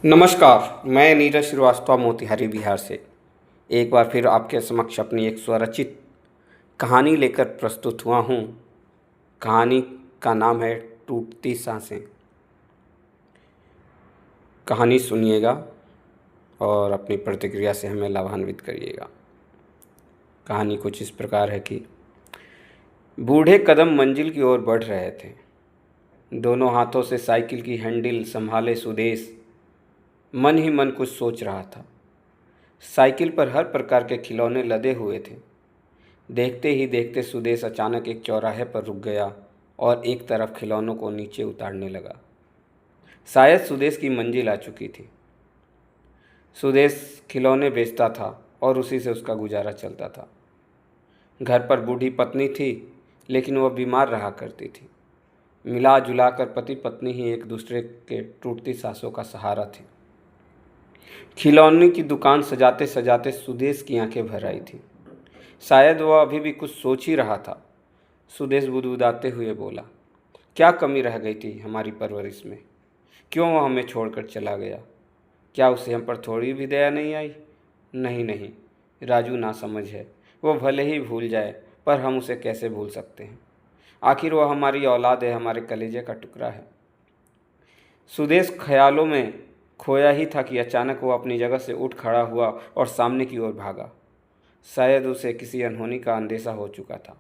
नमस्कार, मैं नीरज श्रीवास्तव मोतिहारी बिहार से एक बार फिर आपके समक्ष अपनी एक स्वरचित कहानी लेकर प्रस्तुत हुआ हूँ। कहानी का नाम है टूटती सांसें। कहानी सुनिएगा और अपनी प्रतिक्रिया से हमें लाभान्वित करिएगा। कहानी कुछ इस प्रकार है कि बूढ़े कदम मंजिल की ओर बढ़ रहे थे। दोनों हाथों से साइकिल की हैंडल संभाले सुदेश मन ही मन कुछ सोच रहा था। साइकिल पर हर प्रकार के खिलौने लदे हुए थे। देखते ही देखते सुदेश अचानक एक चौराहे पर रुक गया और एक तरफ खिलौनों को नीचे उतारने लगा। शायद सुदेश की मंजिल आ चुकी थी। सुदेश खिलौने बेचता था और उसी से उसका गुजारा चलता था। घर पर बूढ़ी पत्नी थी, लेकिन वह बीमार रहा करती थी। मिला जुला कर पति पत्नी ही एक दूसरे के टूटती सांसों का सहारा थे। खिलौने की दुकान सजाते सजाते सुदेश की आंखें भर आई थी। शायद वह अभी भी कुछ सोच ही रहा था। सुदेश बुदबुदाते हुए बोला, क्या कमी रह गई थी हमारी परवरिश में? क्यों वह हमें छोड़कर चला गया? क्या उसे हम पर थोड़ी भी दया नहीं आई? नहीं नहीं, राजू नासमझ है। वो भले ही भूल जाए, पर हम उसे कैसे भूल सकते हैं? आखिर वह हमारी औलाद है, हमारे कलेजे का टुकड़ा है। सुदेश ख्यालों में खोया ही था कि अचानक वो अपनी जगह से उठ खड़ा हुआ और सामने की ओर भागा। शायद उसे किसी अनहोनी का अंदेशा हो चुका था।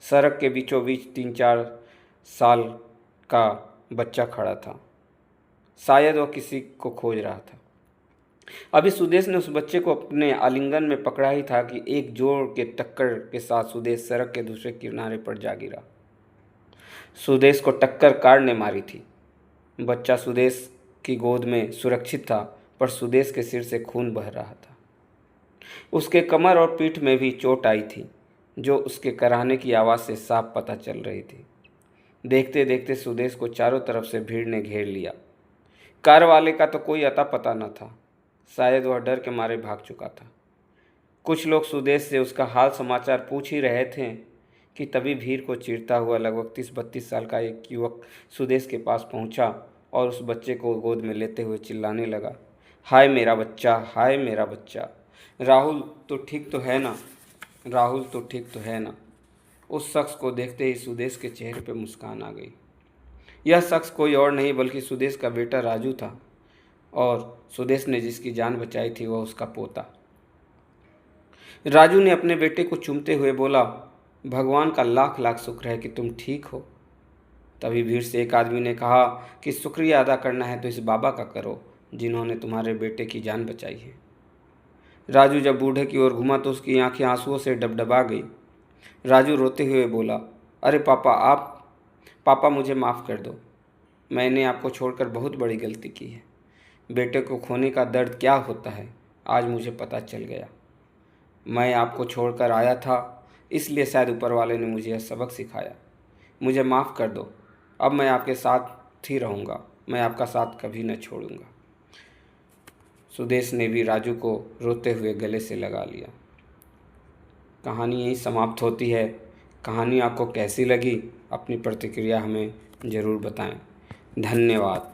सड़क के बीचों बीच 3-4 साल का बच्चा खड़ा था। शायद वह किसी को खोज रहा था। अभी सुदेश ने उस बच्चे को अपने आलिंगन में पकड़ा ही था कि एक जोर के टक्कर के साथ सुदेश सड़क के दूसरे किनारे पर जा गिरा। सुदेश को टक्कर कार ने मारी थी। बच्चा सुदेश की गोद में सुरक्षित था, पर सुदेश के सिर से खून बह रहा था। उसके कमर और पीठ में भी चोट आई थी, जो उसके कराहने की आवाज़ से साफ पता चल रही थी। देखते देखते सुदेश को चारों तरफ से भीड़ ने घेर लिया। कार वाले का तो कोई अता पता न था। शायद वह डर के मारे भाग चुका था। कुछ लोग सुदेश से उसका हाल समाचार पूछ ही रहे थे कि तभी भीड़ को चीरता हुआ लगभग 30-32 साल का एक युवक सुदेश के पास पहुंचा और उस बच्चे को गोद में लेते हुए चिल्लाने लगा, हाय मेरा बच्चा, हाय मेरा बच्चा। राहुल तो ठीक तो है ना? राहुल तो ठीक तो है ना? उस शख्स को देखते ही सुदेश के चेहरे पर मुस्कान आ गई। यह शख्स कोई और नहीं बल्कि सुदेश का बेटा राजू था, और सुदेश ने जिसकी जान बचाई थी वह उसका पोता। राजू ने अपने बेटे को चूमते हुए बोला, भगवान का लाख लाख शुक्र है कि तुम ठीक हो। तभी भीड़ से एक आदमी ने कहा कि शुक्रिया अदा करना है तो इस बाबा का करो, जिन्होंने तुम्हारे बेटे की जान बचाई है। राजू जब बूढ़े की ओर घुमा तो उसकी आंखें आंसुओं से डबडबा गई। राजू रोते हुए बोला, अरे पापा मुझे माफ़ कर दो। मैंने आपको छोड़कर बहुत बड़ी गलती की है। बेटे को खोने का दर्द क्या होता है आज मुझे पता चल गया। मैं आपको छोड़कर आया था, इसलिए शायद ऊपर वाले ने मुझे यह सबक सिखाया। मुझे माफ़ कर दो। अब मैं आपके साथ ही रहूँगा। मैं आपका साथ कभी न छोड़ूंगा। सुदेश ने भी राजू को रोते हुए गले से लगा लिया। कहानी यहीं समाप्त होती है। कहानी आपको कैसी लगी? अपनी प्रतिक्रिया हमें ज़रूर बताएं। धन्यवाद।